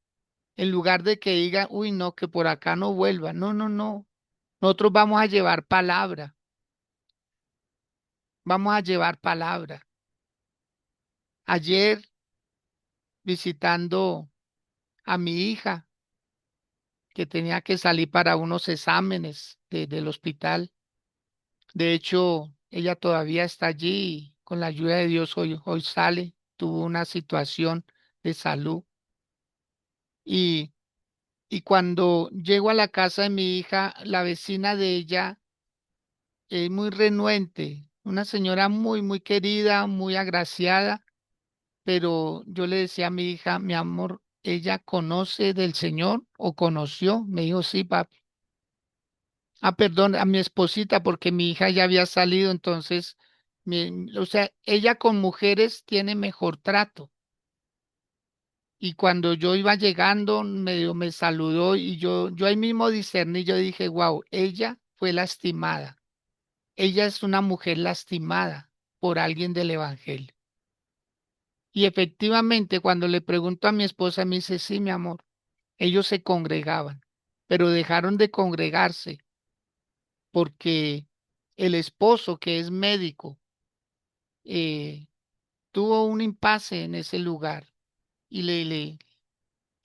En lugar de que digan, uy, no, que por acá no vuelva. No, no, no. Nosotros vamos a llevar palabra, vamos a llevar palabra. Ayer, visitando a mi hija, que tenía que salir para unos exámenes del hospital. De hecho, ella todavía está allí y con la ayuda de Dios hoy sale. Tuvo una situación de salud. Y, y cuando llego a la casa de mi hija, la vecina de ella es muy renuente, una señora muy, muy querida, muy agraciada, pero yo le decía a mi hija, mi amor, ¿ella conoce del Señor o conoció? Me dijo, sí, papi. Ah, perdón, a mi esposita, porque mi hija ya había salido, entonces, o sea, ella con mujeres tiene mejor trato. Y cuando yo iba llegando, me saludó y yo ahí mismo discerní, yo dije, wow, ella fue lastimada. Ella es una mujer lastimada por alguien del Evangelio. Y efectivamente, cuando le pregunto a mi esposa, me dice, sí, mi amor, ellos se congregaban, pero dejaron de congregarse porque el esposo, que es médico, eh, tuvo un impasse en ese lugar y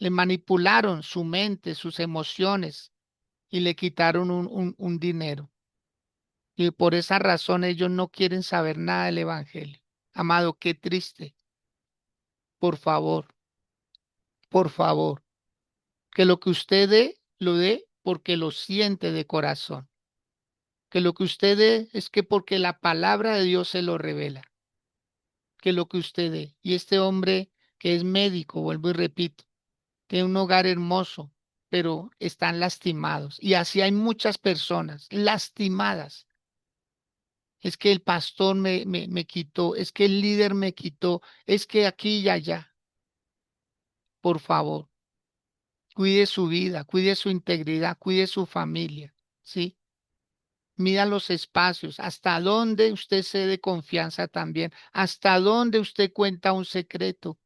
Le manipularon su mente, sus emociones y le quitaron un dinero. Y por esa razón ellos no quieren saber nada del evangelio. Amado, qué triste. Por favor, que lo que usted dé, lo dé porque lo siente de corazón. Que lo que usted dé es que porque la palabra de Dios se lo revela. Que lo que usted dé. Y este hombre que es médico, vuelvo y repito, tiene un hogar hermoso, pero están lastimados. Y así hay muchas personas lastimadas. Es que el pastor me quitó, es que el líder me quitó, es que aquí y allá. Por favor, cuide su vida, cuide su integridad, cuide su familia, ¿sí? Mida los espacios, hasta dónde usted se dé confianza también, hasta dónde usted cuenta un secreto,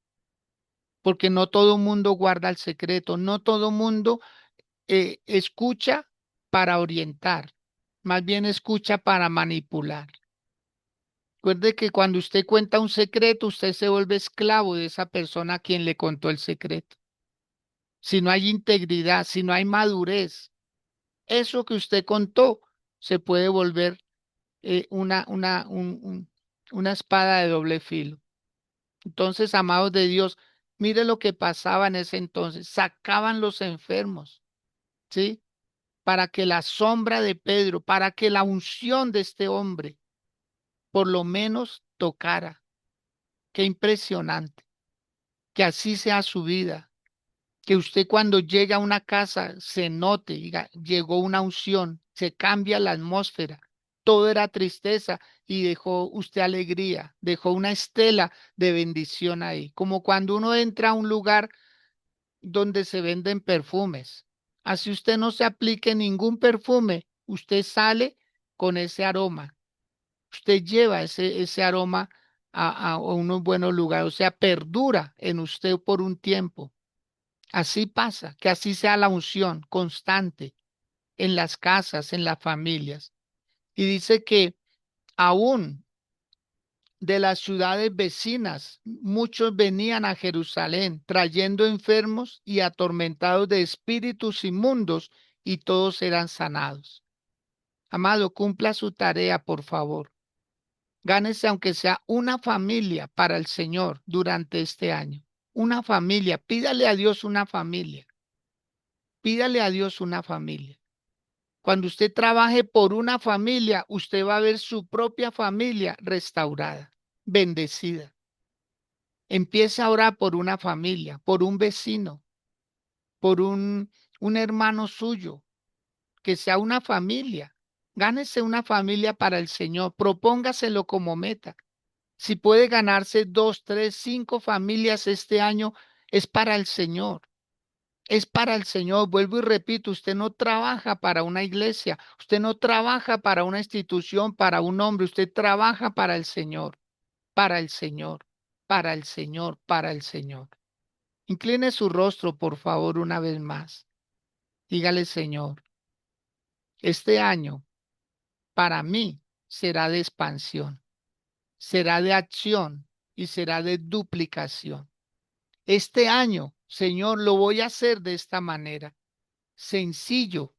porque no todo mundo guarda el secreto, no todo mundo escucha para orientar, más bien escucha para manipular. Recuerde que cuando usted cuenta un secreto, usted se vuelve esclavo de esa persona a quien le contó el secreto. Si no hay integridad, si no hay madurez, eso que usted contó se puede volver una espada de doble filo. Entonces, amados de Dios, mire lo que pasaba en ese entonces. Sacaban los enfermos, ¿sí? Para que la sombra de Pedro, para que la unción de este hombre, por lo menos tocara. Qué impresionante. Que así sea su vida. Que usted cuando llega a una casa se note, diga, llegó una unción, se cambia la atmósfera. Todo era tristeza y dejó usted alegría, dejó una estela de bendición ahí. Como cuando uno entra a un lugar donde se venden perfumes. Así usted no se aplique ningún perfume, usted sale con ese aroma. Usted lleva ese aroma a unos buenos lugares, o sea, perdura en usted por un tiempo. Así pasa, que así sea la unción constante en las casas, en las familias. Y dice que aún de las ciudades vecinas, muchos venían a Jerusalén trayendo enfermos y atormentados de espíritus inmundos, y todos eran sanados. Amado, cumpla su tarea, por favor. Gánese aunque sea una familia para el Señor durante este año. Una familia, pídale a Dios una familia. Pídale a Dios una familia. Cuando usted trabaje por una familia, usted va a ver su propia familia restaurada, bendecida. Empieza a orar por una familia, por un vecino, por un hermano suyo, que sea una familia. Gánese una familia para el Señor, propóngaselo como meta. Si puede ganarse 2, 3, 5 familias este año, es para el Señor. Es para el Señor. Vuelvo y repito, usted no trabaja para una iglesia, usted no trabaja para una institución, para un hombre, usted trabaja para el Señor, para el Señor, para el Señor, para el Señor. Incline su rostro, por favor, una vez más. Dígale, Señor, este año para mí será de expansión, será de acción y será de duplicación. Este año, Señor, lo voy a hacer de esta manera, sencillo.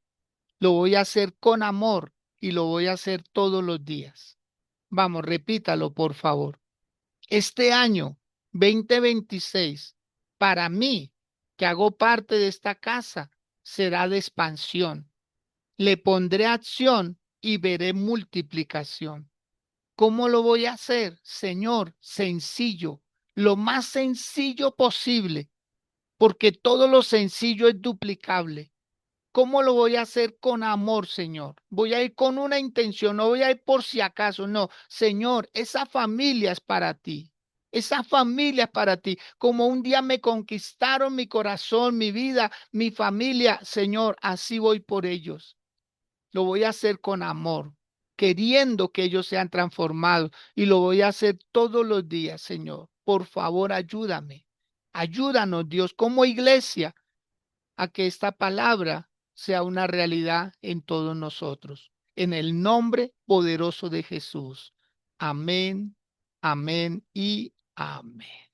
Lo voy a hacer con amor y lo voy a hacer todos los días. Vamos, repítalo, por favor. Este año 2026, para mí, que hago parte de esta casa, será de expansión. Le pondré acción y veré multiplicación. ¿Cómo lo voy a hacer, Señor? Sencillo, lo más sencillo posible, porque todo lo sencillo es duplicable. ¿Cómo lo voy a hacer? Con amor, Señor. Voy a ir con una intención, no voy a ir por si acaso, no. Señor, esa familia es para ti. Esa familia es para ti. Como un día me conquistaron mi corazón, mi vida, mi familia, Señor, así voy por ellos. Lo voy a hacer con amor, queriendo que ellos sean transformados, y lo voy a hacer todos los días, Señor. Por favor, ayúdame. Ayúdanos, Dios, como iglesia, a que esta palabra sea una realidad en todos nosotros. En el nombre poderoso de Jesús. Amén, amén y amén.